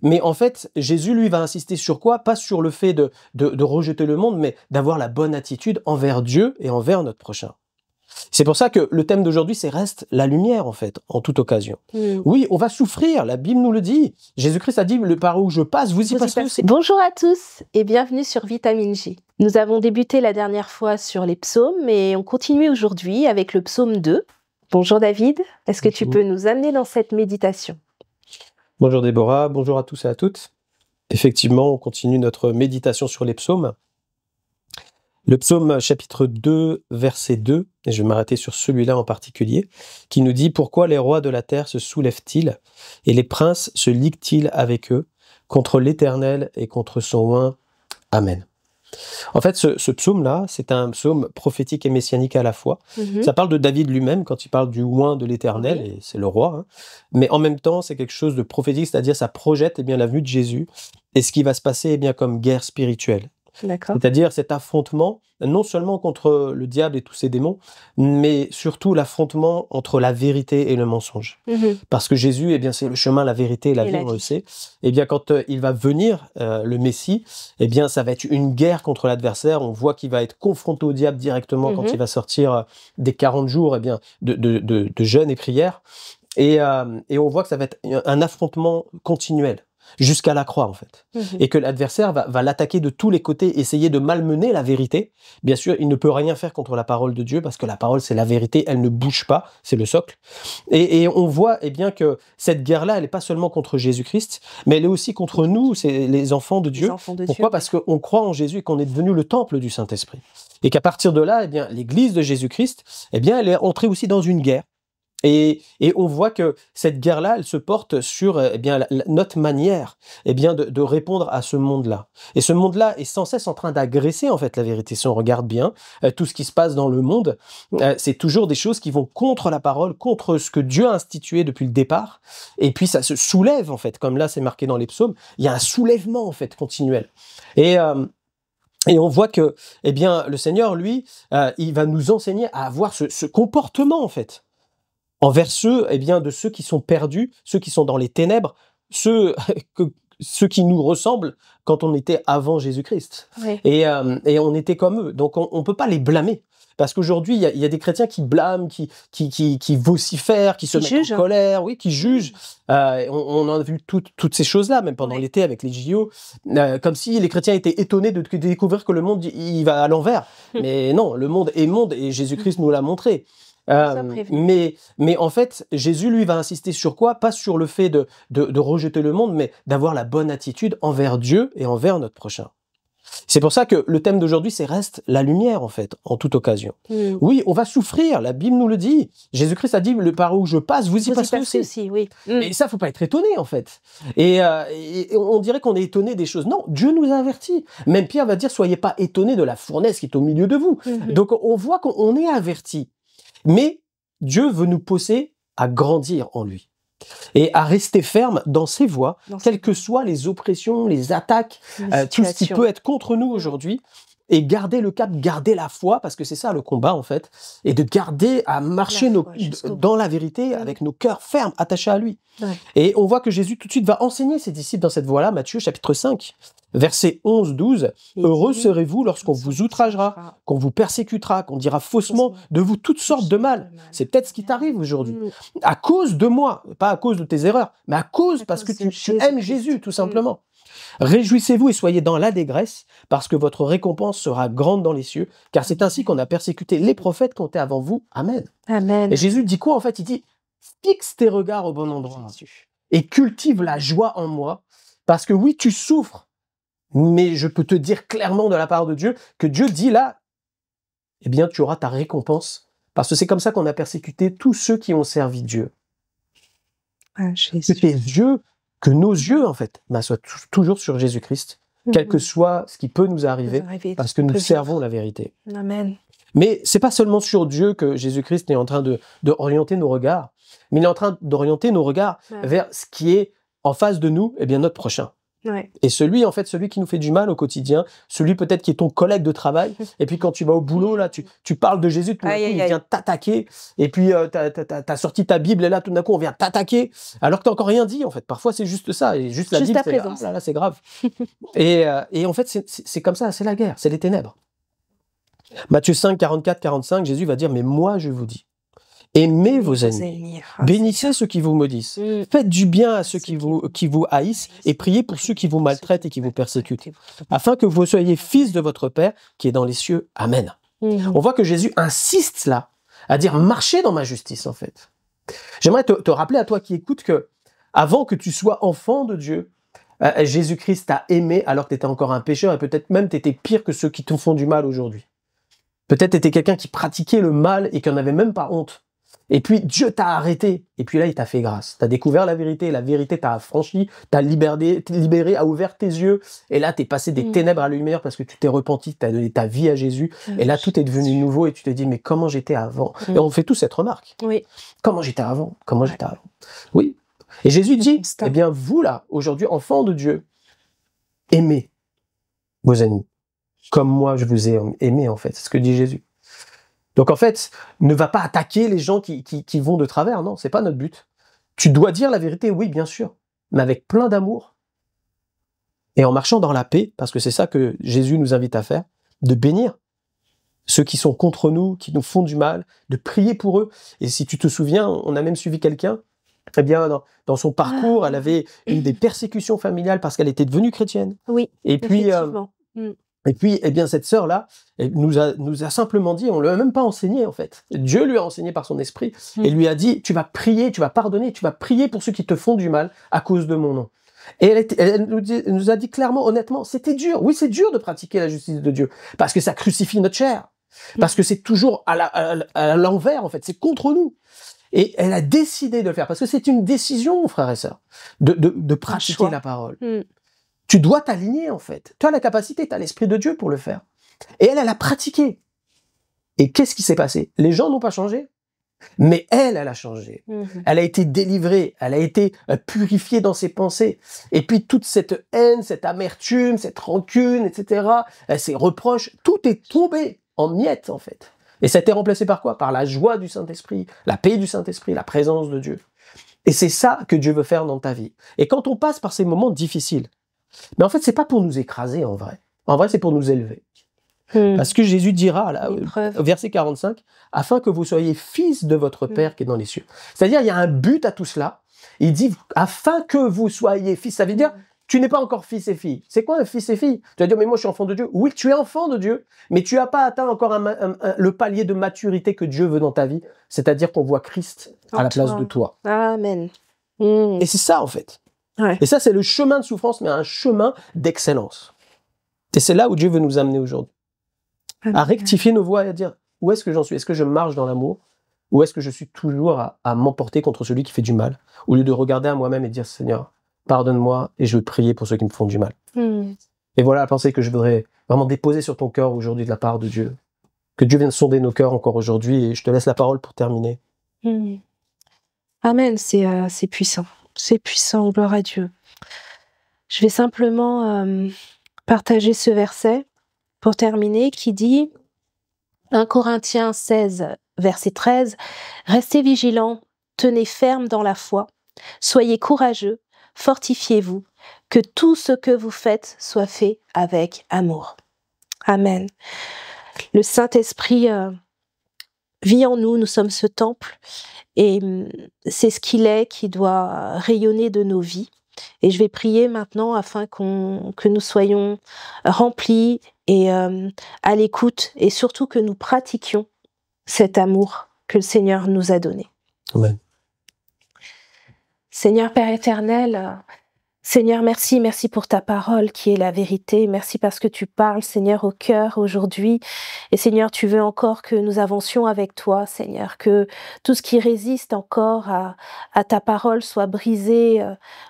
Mais en fait, Jésus, lui, va insister sur quoi? Pas sur le fait de rejeter le monde, mais d'avoir la bonne attitude envers Dieu et envers notre prochain. C'est pour ça que le thème d'aujourd'hui, c'est reste la lumière, en fait, en toute occasion. Oui, on va souffrir, la Bible nous le dit. Jésus-Christ a dit, le par où je passe, vous y passerez aussi. Bonjour à tous et bienvenue sur Vitamine J. Nous avons débuté la dernière fois sur les psaumes et on continue aujourd'hui avec le psaume 2. Bonjour David, est-ce que tu peux nous amener dans cette méditation? Bonjour Déborah, bonjour à tous et à toutes. Effectivement, on continue notre méditation sur les psaumes. Le psaume chapitre 2, verset 2, et je vais m'arrêter sur celui-là en particulier, qui nous dit « Pourquoi les rois de la terre se soulèvent-ils et les princes se liguent-ils avec eux contre l'Éternel et contre son oint? Amen. » En fait, ce psaume-là, c'est un psaume prophétique et messianique à la fois. Ça parle de David lui-même quand il parle du oint de l'Éternel, et c'est le roi. Hein. Mais en même temps, c'est quelque chose de prophétique, c'est-à-dire ça projette la venue de Jésus et ce qui va se passer comme guerre spirituelle. C'est-à-dire cet affrontement, non seulement contre le diable et tous ses démons, mais surtout l'affrontement entre la vérité et le mensonge. Parce que Jésus, c'est le chemin, la vérité et la vie, on le sait. Quand il va venir, le Messie, ça va être une guerre contre l'adversaire. On voit qu'il va être confronté au diable directement quand il va sortir des 40 jours de jeûne et prière. Et on voit que ça va être un affrontement continuel. Jusqu'à la croix, en fait. Et que l'adversaire va l'attaquer de tous les côtés, essayer de malmener la vérité. Bien sûr, il ne peut rien faire contre la parole de Dieu, parce que la parole, c'est la vérité, elle ne bouge pas, c'est le socle. Et on voit que cette guerre-là, elle n'est pas seulement contre Jésus-Christ, mais elle est aussi contre nous, c'est les enfants de Dieu. Pourquoi? Parce qu'on croit en Jésus et qu'on est devenu le temple du Saint-Esprit. Et qu'à partir de là, l'Église de Jésus-Christ, elle est entrée aussi dans une guerre. Et on voit que cette guerre-là, elle se porte sur notre manière de répondre à ce monde-là. Et ce monde-là est sans cesse en train d'agresser en fait la vérité. Si on regarde bien, tout ce qui se passe dans le monde, c'est toujours des choses qui vont contre la parole, contre ce que Dieu a institué depuis le départ. Et puis ça se soulève en fait, comme là c'est marqué dans les psaumes, il y a un soulèvement en fait continuel. Et on voit que le Seigneur, lui, il va nous enseigner à avoir ce comportement en fait. Envers ceux, de ceux qui sont perdus, ceux qui sont dans les ténèbres, ceux qui nous ressemblent quand on était avant Jésus-Christ. Et on était comme eux. Donc on ne peut pas les blâmer. Parce qu'aujourd'hui, il y a des chrétiens qui blâment, qui vocifèrent, qui se mettent en colère, qui jugent. On a vu toutes ces choses-là, même pendant l'été avec les JO, comme si les chrétiens étaient étonnés de découvrir que le monde il va à l'envers. Mais non, le monde est monde et Jésus-Christ nous l'a montré. Mais en fait, Jésus, lui, va insister sur quoi? Pas sur le fait de rejeter le monde, mais d'avoir la bonne attitude envers Dieu et envers notre prochain. C'est pour ça que le thème d'aujourd'hui, c'est reste la lumière, en fait, en toute occasion. Oui, on va souffrir, la Bible nous le dit. Jésus-Christ a dit, le par où je passe, vous y passerez aussi. Et ça, faut pas être étonné, en fait. Et on dirait qu'on est étonné des choses. Non, Dieu nous a avertis. Même Pierre va dire, soyez pas étonnés de la fournaise qui est au milieu de vous. Donc, on voit qu'on est avertis. Mais Dieu veut nous pousser à grandir en lui et à rester ferme dans ses voies, quelles que soient les oppressions, les attaques, tout ce qui peut être contre nous aujourd'hui, et garder le cap, garder la foi, parce que c'est ça le combat en fait, et de garder à marcher dans la vérité avec nos cœurs fermes, attachés à lui. Et on voit que Jésus tout de suite va enseigner ses disciples dans cette voie-là, Matthieu chapitre 5, versets 11-12. « Heureux serez-vous lorsqu'on vous outragera, qu'on vous persécutera, qu'on dira faussement de vous toutes sortes de mal. » C'est peut-être ce qui t'arrive aujourd'hui. À cause de moi, pas à cause de tes erreurs, mais à cause parce que tu aimes Jésus, tout simplement. Réjouissez-vous et soyez dans l'allégresse, parce que votre récompense sera grande dans les cieux, car c'est ainsi qu'on a persécuté les prophètes qui ont été avant vous. Amen. Et Jésus dit quoi en fait? Il dit, fixe tes regards au bon endroit et cultive la joie en moi, parce que oui, tu souffres, mais je peux te dire clairement de la part de Dieu, que Dieu dit là, tu auras ta récompense, parce que c'est comme ça qu'on a persécuté tous ceux qui ont servi Dieu. Que tes yeux, que nos yeux, en fait, soient toujours sur Jésus-Christ, quel que soit ce qui peut nous arriver, parce que nous servons la vérité. Amen. Mais c'est pas seulement sur Dieu que Jésus-Christ est en train d'orienter nos regards, mais il est en train d'orienter nos regards vers ce qui est en face de nous, notre prochain. Ouais. Et celui, en fait, celui qui nous fait du mal au quotidien, celui peut-être qui est ton collègue de travail, et puis quand tu vas au boulot, là, tu parles de Jésus, tout d'un coup, Aïe, aïe, il aïe. vient t'attaquer, et puis t'as sorti ta Bible, et là, tout d'un coup, on vient t'attaquer, alors que t'as encore rien dit, en fait. Parfois, c'est juste ça, et juste la Juste Bible, ta c'est, ah présence. là là, c'est grave. Et en fait, c'est comme ça, c'est la guerre, c'est les ténèbres. Matthieu 5, 44, 45, Jésus va dire, mais moi, je vous dis, aimez vos ennemis. Bénissez ceux qui vous maudissent. Faites du bien à ceux qui vous haïssent et priez pour ceux qui vous maltraitent et qui vous persécutent, afin que vous soyez fils de votre Père qui est dans les cieux. Amen. On voit que Jésus insiste là, à dire marchez dans ma justice en fait. J'aimerais te rappeler à toi qui écoutes que avant que tu sois enfant de Dieu, Jésus-Christ t'a aimé alors que tu étais encore un pécheur et peut-être même tu étais pire que ceux qui te font du mal aujourd'hui. Peut-être tu étais quelqu'un qui pratiquait le mal et qui n'en avait même pas honte. Et puis Dieu t'a arrêté, et puis là il t'a fait grâce. Tu as découvert la vérité t'a affranchi, t'a libéré, a ouvert tes yeux, et là t'es passé des ténèbres à la lumière parce que tu t'es repenti, tu as donné ta vie à Jésus, et là tout est devenu nouveau, et tu te dis mais comment j'étais avant. Et on fait tous cette remarque. Oui. Comment j'étais avant. Oui. Et Jésus dit, eh bien vous là, aujourd'hui, enfants de Dieu, aimez vos ennemis, comme moi je vous ai aimé en fait, c'est ce que dit Jésus. Donc en fait, ne va pas attaquer les gens qui vont de travers, non, c'est pas notre but. Tu dois dire la vérité, oui, bien sûr, mais avec plein d'amour et en marchant dans la paix, parce que c'est ça que Jésus nous invite à faire, de bénir ceux qui sont contre nous, qui nous font du mal, de prier pour eux. Et si tu te souviens, on a même suivi quelqu'un, eh bien, dans son parcours, elle avait eu des persécutions familiales parce qu'elle était devenue chrétienne. Oui, et puis, effectivement. Et puis, eh bien, cette sœur-là, elle nous a simplement dit, on ne lui a même pas enseigné, en fait. Dieu lui a enseigné par son esprit, et lui a dit, tu vas prier, tu vas pardonner, tu vas prier pour ceux qui te font du mal à cause de mon nom. Et elle nous a dit clairement, honnêtement, c'était dur. Oui, c'est dur de pratiquer la justice de Dieu, parce que ça crucifie notre chair, parce que c'est toujours à l'envers, en fait, c'est contre nous. Et elle a décidé de le faire, parce que c'est une décision, frères et sœurs, de pratiquer la parole. Tu dois t'aligner, en fait. Tu as la capacité, tu as l'Esprit de Dieu pour le faire. Et elle a pratiqué. Et qu'est-ce qui s'est passé? Les gens n'ont pas changé, mais elle a changé. Elle a été délivrée, elle a été purifiée dans ses pensées. Et puis toute cette haine, cette amertume, cette rancune, etc., ces reproches, tout est tombé en miettes, en fait. Et ça a été remplacé par quoi? Par la joie du Saint-Esprit, la paix du Saint-Esprit, la présence de Dieu. Et c'est ça que Dieu veut faire dans ta vie. Et quand on passe par ces moments difficiles, mais en fait, c'est pas pour nous écraser, en vrai. En vrai, c'est pour nous élever. Parce que Jésus dira, là, verset 45, « Afin que vous soyez fils de votre Père qui est dans les cieux. » C'est-à-dire, il y a un but à tout cela. Il dit, « Afin que vous soyez fils. » Ça veut dire, tu n'es pas encore fils et fille. C'est quoi un fils et fille? Tu vas dire, mais moi, je suis enfant de Dieu. Oui, tu es enfant de Dieu, mais tu n'as pas atteint encore le palier de maturité que Dieu veut dans ta vie. C'est-à-dire qu'on voit Christ à la place de toi. Amen. Et c'est ça, en fait. Ouais. Et ça, c'est le chemin de souffrance, mais un chemin d'excellence. Et c'est là où Dieu veut nous amener aujourd'hui. À rectifier nos voies et à dire, où est-ce que j'en suis? Est-ce que je marche dans l'amour? Ou est-ce que je suis toujours à m'emporter contre celui qui fait du mal? Au lieu de regarder à moi-même et dire, Seigneur, pardonne-moi et je veux prier pour ceux qui me font du mal. Et voilà la pensée que je voudrais vraiment déposer sur ton cœur aujourd'hui de la part de Dieu. Que Dieu vienne sonder nos cœurs encore aujourd'hui, et je te laisse la parole pour terminer. Amen, c'est puissant. C'est puissant, gloire à Dieu. Je vais simplement partager ce verset pour terminer qui dit 1 Corinthiens 16, verset 13, « Restez vigilants, tenez ferme dans la foi, soyez courageux, fortifiez-vous, que tout ce que vous faites soit fait avec amour. » Amen. Le Saint-Esprit vit en nous, nous sommes ce temple, et c'est ce qu'il est qui doit rayonner de nos vies. Et je vais prier maintenant afin que nous soyons remplis et à l'écoute, et surtout que nous pratiquions cet amour que le Seigneur nous a donné. Amen. Seigneur Père éternel, Seigneur, merci pour ta parole qui est la vérité. Merci parce que tu parles, Seigneur, au cœur aujourd'hui. Et Seigneur, tu veux encore que nous avancions avec toi, Seigneur, que tout ce qui résiste encore à ta parole soit brisé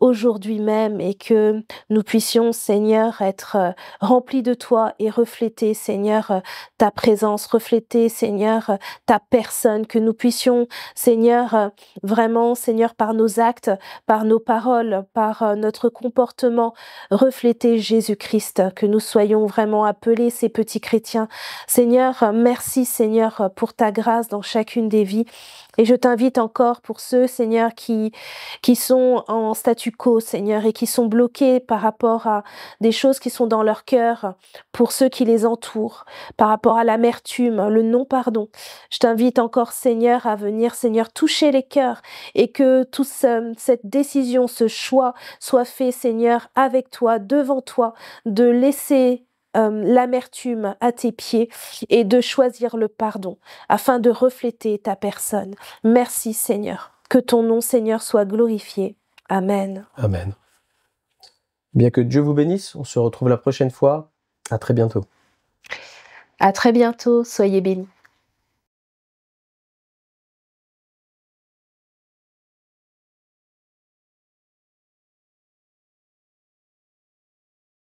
aujourd'hui même, et que nous puissions, Seigneur, être remplis de toi et refléter, Seigneur, ta présence, refléter, Seigneur, ta personne, que nous puissions, Seigneur, vraiment, Seigneur, par nos actes, par nos paroles, par notre notre comportement refléter Jésus-Christ, que nous soyons vraiment appelés ces petits chrétiens. Seigneur, merci Seigneur pour ta grâce dans chacune des vies. Et je t'invite encore pour ceux, Seigneur, qui sont en statu quo, Seigneur, et qui sont bloqués par rapport à des choses qui sont dans leur cœur, pour ceux qui les entourent, par rapport à l'amertume, le non-pardon. Je t'invite encore, Seigneur, à venir, Seigneur, toucher les cœurs et que toute cette décision, ce choix soit fait, Seigneur, avec toi, devant toi, de laisser l'amertume à tes pieds et de choisir le pardon afin de refléter ta personne. Merci Seigneur. Que ton nom Seigneur soit glorifié. Amen. Amen. Bien que Dieu vous bénisse, on se retrouve la prochaine fois. À très bientôt. À très bientôt. Soyez bénis.